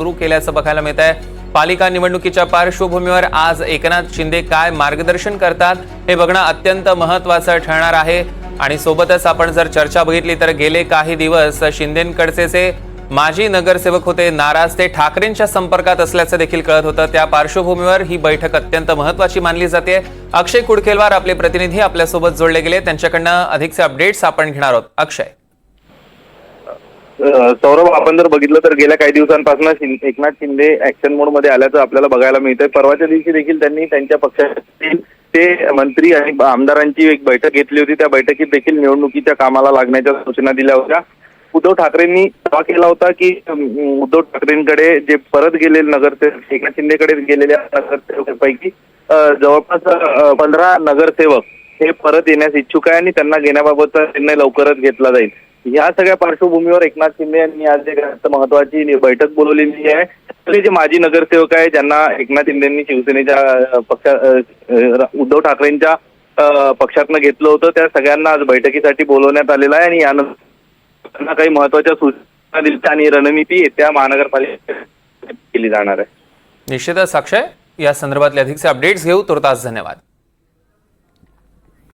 सुरू केल्याचं बघायला मिळत आहे। पालिका निवडणुकीच्या पार्श्वभूमीवर आज एकनाथ शिंदे काय मार्गदर्शन करतात हे बघणं अत्यंत महत्त्वाचं ठरणार आहे। आणि सोबतच आपण जर चर्चा बघितली तर गेले काही दिवस शिंदेंकडचे माजी नगरसेवक होते नाराज, ते ठाकरेंच्या संपर्कात असल्याचं देखील कळत होतं। त्या पार्श्वभूमीवर ही बैठक अत्यंत महत्त्वाची मानली जाते। अक्षय कुडखेलवार आपले प्रतिनिधी आपल्यासोबत जोडले गेले, त्यांच्याकडनं अधिकचे अपडेट्स आपण घेणार आहोत। अक्षय। सौरभ, आपण जर बघितलं तर गेल्या काही दिवसांपासून एकनाथ शिंदे ऍक्शन मोड मध्ये आल्याचं आपल्याला बघायला मिळतंय। परवाच्या दिवशी देखील त्यांनी त्यांच्या पक्षातील ते मंत्री आणि आमदारांची एक बैठक घेतली होती। त्या बैठकीत देखील निवडणुकीच्या कामाला लागण्याच्या सूचना दिल्या होत्या। उद्धव ठाकरेंनी दावा केला होता की उद्धव ठाकरेंकडे जे परत गेलेले नगरसेवक, एकनाथ शिंदेकडे गेलेल्या नगरसेवकांपैकी जवळपास 15 नगरसेवक हे परत येण्यास इच्छुक आहे आणि त्यांना घेण्याबाबतचा निर्णय लवकरच घेतला जाईल। या सगळ्या पार्श्वभूमीवर एकनाथ शिंदे यांनी आज एक महत्वाची बैठक बोलवलेली आहे। आपले जे माजी नगरसेवक आहे ज्यांना एकनाथ शिंदेंनी शिवसेनेच्या उद्धव ठाकरेंच्या पक्षातनं घेतलं होतं, त्या सगळ्यांना आज बैठकीसाठी बोलवण्यात आलेलं आहे आणि यानंतर त्यांना काही महत्वाच्या सूचना दिल्या आणि रणनीती येत्या महानगरपालिकेत केली जाणार आहे। निश्चितच अक्षय, या संदर्भातले अधिकचे अपडेट्स घेऊ। तुर्तास धन्यवाद।